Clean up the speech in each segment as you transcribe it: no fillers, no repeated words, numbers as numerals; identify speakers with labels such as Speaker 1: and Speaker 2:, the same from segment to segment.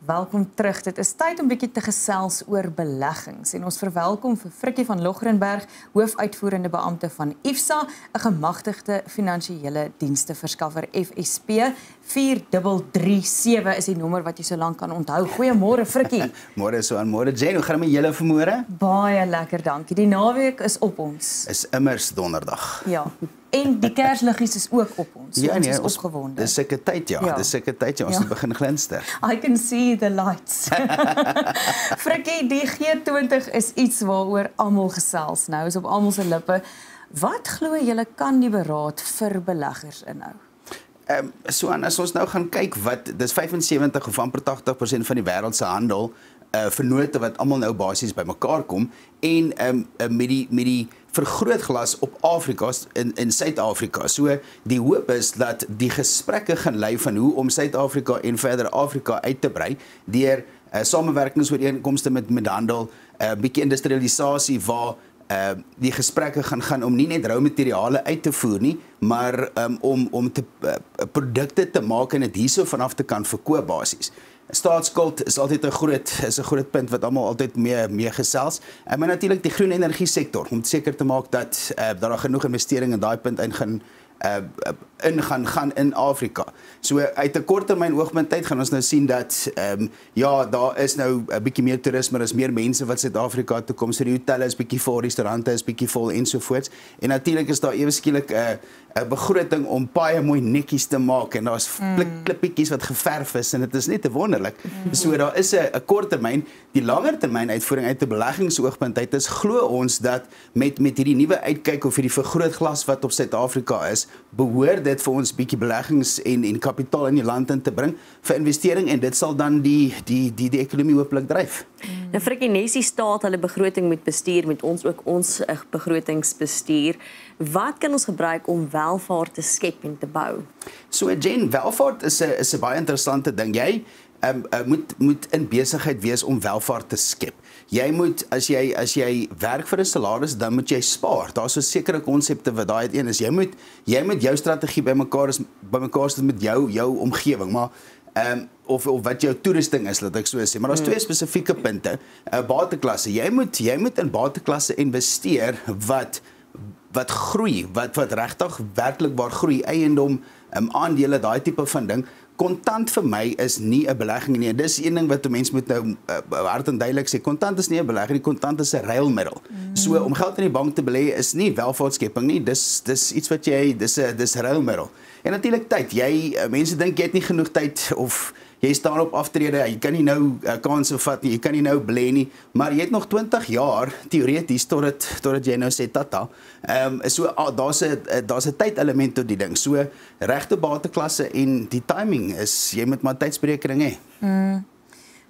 Speaker 1: welkom terug. Dit is tyd om bietjie te gesels oor beleggings en ons verwelkom vir Frikkie van Logrenberg, hoofuitvoerende beampte van IFSA, 'n gemagtigde finansiële diensteverskaffer FSP. 4337 is die nommer wat jy so lank kan onthou. Goeiemôre Frikkie.
Speaker 2: Môre so aan môre Jen, hoe gaan dit met julle vanmôre?
Speaker 1: Baie lekker, dankie. Die naweek is op ons.
Speaker 2: Is immers donderdag.
Speaker 1: Ja. En die kersliggies is ook op ons.
Speaker 2: Ja,
Speaker 1: ons
Speaker 2: nee,
Speaker 1: is opgewonde.
Speaker 2: Dis seker tyd, ja. Dis seker tyd, ja. Ons moet begin glinster.
Speaker 1: I can see the lights. Frikkie, die G20 is iets waaroor almal gesels nou, is op almal se lippe. Wat glo julle kan die beraad vir beleggers inhou?
Speaker 2: So as ons nou gaan kyk wat dis 75 of amper 80% van die wêreld se handel vennote wat almal nou basies bymekaar kom en met die vergrootglas op Afrika in Suid-Afrika. So die hoop is dat die gesprekke gaan lei van hoe om Suid-Afrika en verder Afrika uit te brei deur samewerkingsooreenkomste met handel, bietjie industrialisasie waar die gesprekke gaan om nie net rou materiale uit te voer nie, maar om produkte te maak en dit hierso vanaf te kan verkoop basies. Staatsskuld is altyd 'n groot punt wat almal altyd mee gesels. Maar natuurlik die groen energie sektor om seker te maak dat daar genoeg investering in daai punt gaan in Afrika. So uit 'n korttermyn oogpunt tyd gaan ons nou sien dat ja, daar is nou 'n bietjie meer toerisme, daar is meer mense wat Suid-Afrika toe kom. So die hotelle is bietjie vol, restaurante is bietjie vol ensovoorts. En natuurlik is daar ewe skielik 'n begroting om baie mooi netjies te maak en daar's klippietjies wat geverf is en dit is net te wonderlik. So daar is 'n korttermyn, die langertermyn uitvoering uit 'n beleggingsoogpunt uit is glo ons dat met hierdie nuwe uitkyk of hierdie vergrootglas wat op Suid-Afrika is, behoort dit vir ons bietjie beleggings en kapitaal in die land in te bring vir investering en dit sal dan die ekonomie hopelik dryf.
Speaker 3: Nou Frikkie, nes die staat hulle begroting moet bestuur, met ons ook ons begrotingsbestuur. Wat kan ons gebruik om welvaart te skep en te bou?
Speaker 2: So Jen, welvaart is 'n baie interessante ding. Jy moet in besigheid wees om welvaart te skep. Jy moet as jy werk vir 'n salaris, dan moet jy spaar. Daar's so sekere konsepte wat daai een is. Jy moet jou strategie bymekaar sit met jou omgewing, maar of wat jou toerusting is, laat ek so sê. Maar daar's twee spesifieke punte. Bateklasse. Jy moet in bateklasse investeer wat groei, wat regtig werklik waar groei, eiendom, aandele, daai tipe van ding. Kontant vir my is nie 'n belegging nie. Dis een ding wat 'n mens moet nou hard en duidelik sê. Kontant is nie 'n belegging nie, kontant is 'n ruilmiddel. So om geld in die bank te belê is nie welvaartskepping nie. Dis iets wat dis 'n ruilmiddel. En natuurlik tyd. Mense dink jy het nie genoeg tyd of jy staan op aftrede, jy kan nie nou kanse vat nie, jy kan nie nou belê nie, maar jy het nog 20 jaar teoreties totdat jy nou sê tata. So daar's 'n tydelement tot die ding. So regte bateklasse en die timing is jy moet maar tydsberekening hê.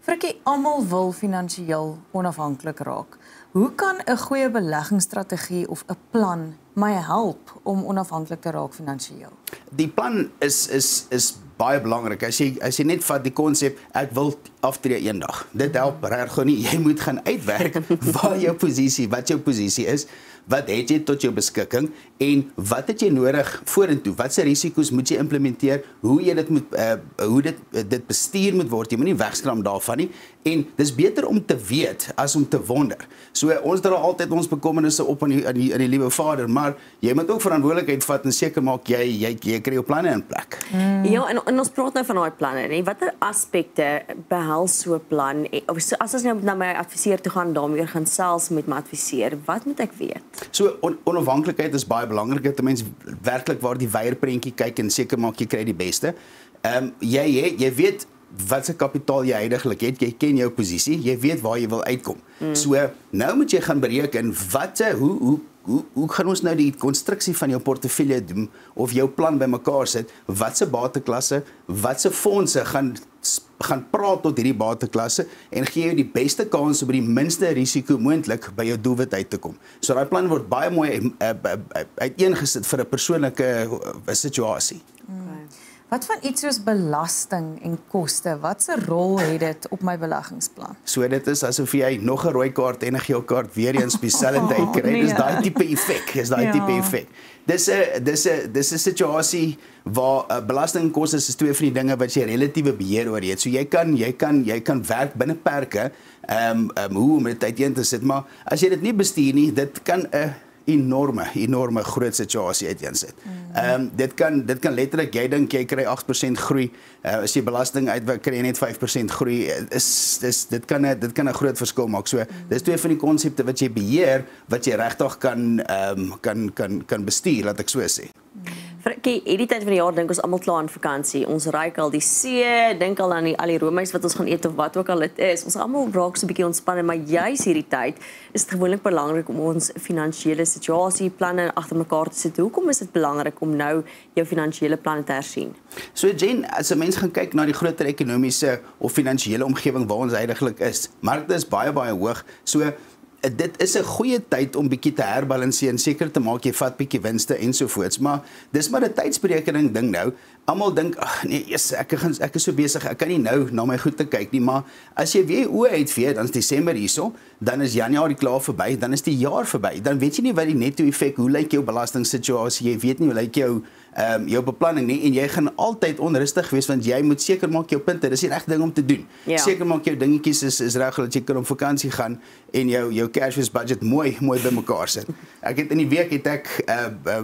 Speaker 1: Frikkie, almal wil finansiëel onafhanklik raak. Hoe kan 'n goeie beleggingsstrategie of 'n plan my help om onafhanklik te raak finansiëel?
Speaker 2: Die plan is baie belangrik. As jy net vat die konsep ek wil aftree eendag. Dit help regtig nie. Jy moet gaan uitwerk wat jou posisie is. Wat het jy tot jou beskikking en wat het jy nodig vorentoe? Watse risiko's moet jy implementeer? Hoe jy dit moet hoe dit bestuur moet word. Jy moenie wegskram daarvan nie. En dis beter om te weet as om te wonder. So ons dra altyd ons bekommernisse op aan die liewe Vader, maar jy moet ook verantwoordelikheid vat en seker maak jy kry jou planne in plek.
Speaker 3: Ja, en ons praat nou van daai planne, nee. Watter aspekte behels so 'n plan? Of as ons nou na my adviseur toe gaan, daarmee gaan sels met my adviseur, wat moet ek weet?
Speaker 2: So onafhanklikheid is baie belangrik dat 'n mens werklik waar die wyeer prentjie kyk en seker maak jy kry die beste. Jy weet wat se kapitaal jy heidaglik het, jy ken jou posisie, jy weet waar jy wil uitkom. So nou moet jy gaan bereken hoe gaan ons nou die konstruksie van jou portefeulje doen of jou plan bymekaar sit? Watse bateklasse, watse fondse gaan praat tot hierdie bateklasse en gee jou die beste kans om die minste risiko moontlik by jou doelwit uit te kom. So daai plan word baie mooi uiteengesit vir 'n persoonlike situasie.
Speaker 1: Wat van iets soos belasting en koste? Wat se rol het dit op my beleggingsplan?
Speaker 2: So dit is asof jy nog 'n rooi kaart en 'n geel kaart weer eens op dieselfde tyd kry. Dis daai tipe effek, tipe effek. Dis 'n situasie waar belasting en kostes is twee van die dinge wat jy relatiewe beheer oor het. So jy kan werk binne perke hoe om dit uiteen te sit, maar as jy dit nie bestuur nie, dit kan 'n enorme groot situasie uiteensit. Dit kan letterlik, jy dink jy kry 8% groei, as jy belasting uitwerk kry jy net 5% groei. Dit kan 'n groot verskil maak. So dis twee van die konsepte wat jy beheer, wat jy regtig kan bestuur, laat ek so sê.
Speaker 3: Frikkie, hierdie tyd van die jaar dink ons almal klaar aan vakansie. Ons ry al die see, dink al aan al die roomys wat ons gaan eet of wat ook al dit is. Ons almal raak so 'n bietjie ontspanne, maar juis hierdie tyd is dit gewoonlik belangrik om ons finansiële situasie, planne agter mekaar te sit. Hoekom is dit belangrik om nou jou finansiële planne te hersien?
Speaker 2: So Jen, as 'n mens gaan kyk na die groter ekonomiese of finansiële omgewing waar ons heidaglik is, markte is baie hoog. So dit is 'n goeie tyd om bietjie te herbalanseer en seker te maak jy vat bietjie winste ensovoorts, maar dis maar 'n tydsberekening ding nou. Almal dink, ag nee, ek is so besig, ek kan nie nou na my goed te kyk nie, maar as jy weer oë uitvee, dan is Desember hierso, dan is Januarie klaar verby, dan is die jaar verby. Dan weet jy nie wat die netto effek, hoe lyk jou belastingssituasie, jy weet nie hoe lyk jou beplanning nie, en jy gaan altyd onrustig wees want jy moet seker maak jou punte, dis die regte ding om te doen.
Speaker 3: Ja.
Speaker 2: Seker maak jou dingetjies is reg dat jy kan op vakansie gaan en jou cash budget mooi bymekaar sit. Ek het in die week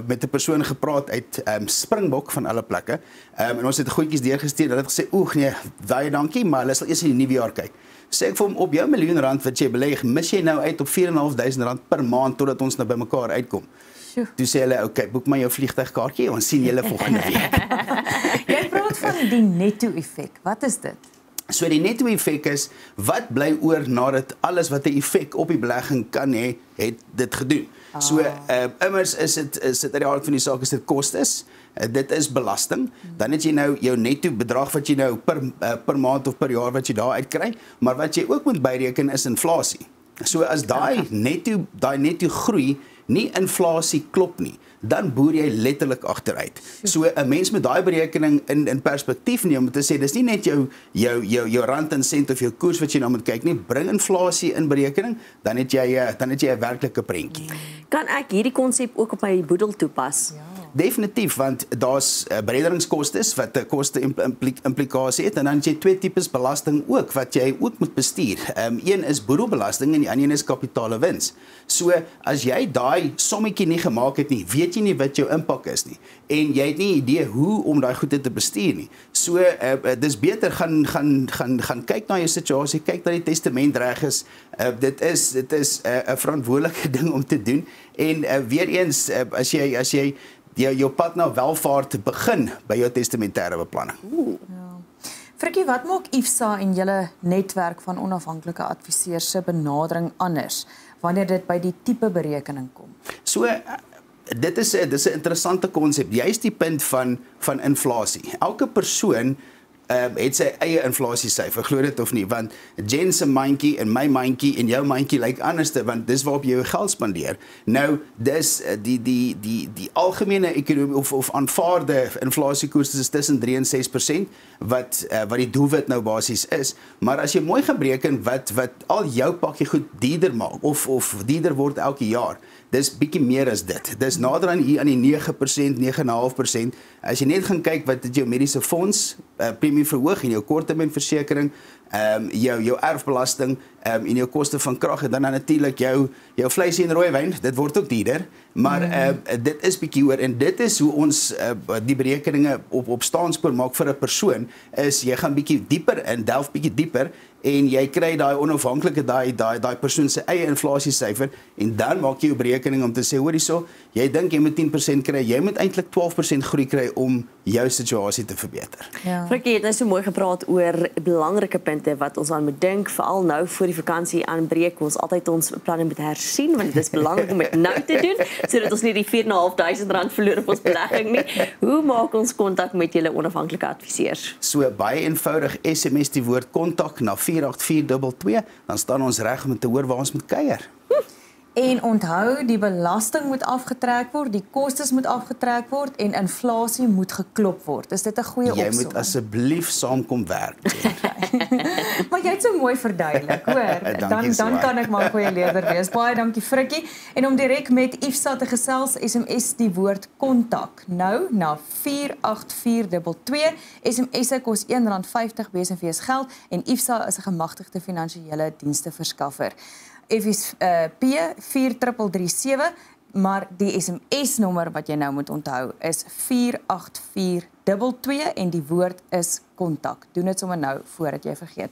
Speaker 2: met 'n persoon gepraat uit Springbok van alle plekke. En ons het goedjies deurgestuur. Hulle het gesê, "Oeg nee, baie dankie, maar hulle sal eers in die nuwe jaar kyk." Sê ek vir hom, op jou miljoen rand wat jy belê, mis jy nou uit op R4.500 per maand totdat ons nou bymekaar uitkom. Toe sê hulle, "Oké, boek maar jou vliegtuigkaartjie, ons sien julle volgende week."
Speaker 1: Jy praat van die netto-effek. Wat is dit?
Speaker 2: So die netto-effek is, wat bly oor nadat alles wat 'n effek op die belegging kan hê, het dit gedoen. So immers is dit uit die aard van die saak is dit kostes. Dit is belasting. Dan het jy nou jou netto bedrag wat jy nou per maand of per jaar wat jy daar uitkry, maar wat jy ook moet byreken is inflasie. So as daai netto groei nie inflasie klop nie, dan boer jy letterlik agteruit. So 'n mens met daai berekening in perspektief neem om te sê dis nie net jou rand en sent of jou koers wat jy nou moet kyk nie, bring inflasie in berekening, dan het jy 'n werklike prentjie.
Speaker 3: Kan ek hierdie konsep ook op my boedel toepas?
Speaker 1: Ja.
Speaker 2: Definitief, want daar's beredderingskostes wat 'n koste implikasie het, en dan het jy twee tipes belasting ook wat jy ook moet bestuur. Een is boedelbelasting en die ander een is kapitaalewins. So as jy daai sommetjie nie gemaak het nie, weet jy nie wat jou impak is nie, en jy het nie idee hoe om daai goede te bestuur nie. So dis beter gaan kyk na jou situasie, kyk dat die testament reg is. Dit is 'n verantwoordelike ding om te doen, en weer eens as jy jou pad na welvaart begin by jou testamentêre beplanning.
Speaker 1: Frikkie, wat maak IFSA en julle netwerk van onafhanklike adviseurs se benadering anders wanneer dit by die tipe berekening kom?
Speaker 2: So dit is 'n interessante konsep. Juist die punt van inflasie. Elke persoon het sy eie inflasiesyfer, glo dit of nie, want Jen se mandjie en my mandjie en jou mandjie lyk anderste, want dis waarop jy jou geld spandeer. Nou, dis die algemene ekonomie of aanvaarde inflasiekoers is tussen 3 en 6%, wat die doelwit nou basies is. Maar as jy mooi gebreken wat al jou pakkie goed duurder maak of duurder word elke jaar, dis bietjie meer as dit. Dis nader aan hier aan die 9%, 9,5%. As jy net gaan kyk wat dit jou mediese fonds premie verhoog en jou korttermynversekering, jou erfbelasting en jou koste van krag, en dan natuurlik jou vleis en rooi wyn, dit word ook duurder, maar dit is bietjie hoër, en dit is hoe ons die berekeninge op staanspoor maak vir 'n persoon, is jy gaan bietjie dieper in, delf bietjie dieper, en jy kry daai onafhanklike daai persoon se eie inflasiesyfer, en dan maak jy 'n berekening om te sê, hoor hierso, jy dink jy moet 10% kry, jy moet eintlik 12% groei kry om jou situasie te verbeter.
Speaker 1: Ja.
Speaker 3: Frikkie het nou so mooi gepraat oor belangrike punte wat ons aan moet dink, veral nou voor die vakansie aanbreek, ons altyd ons planne moet hersien, want dit is belangrik om dit nou te doen, sodat ons nie die R4.500 verloor op ons belegging nie. Hoe maak ons kontak met julle onafhanklike adviseurs?
Speaker 2: So baie eenvoudig, SMS die woord kontak na 48422, dan staan ons reg om te hoor waar ons moet kuier.
Speaker 1: En onthou, die belasting moet afgetrek word, die kostes moet afgetrek word en inflasie moet geklop word. Is dit 'n goeie
Speaker 2: Jy
Speaker 1: opsomming?
Speaker 2: moet asseblief saamkom werk.
Speaker 1: Maar jy het so mooi verduidelik, hoor.
Speaker 2: Dankie,
Speaker 1: Dan
Speaker 2: Swaai.
Speaker 1: kan ek maar 'n goeie leerder wees. Baie dankie Frikkie. En om direk met IFSA te gesels, SMS die woord kontak nou na 48422. SMS'e kos R1.50 BSV's geld en IFSA is 'n gemagtigde finansiële diensteverskaffer. FSP 4337, maar die SMS-nommer wat jy nou moet onthou is 48422 en die woord is kontak. Doen dit sommer nou voordat jy vergeet.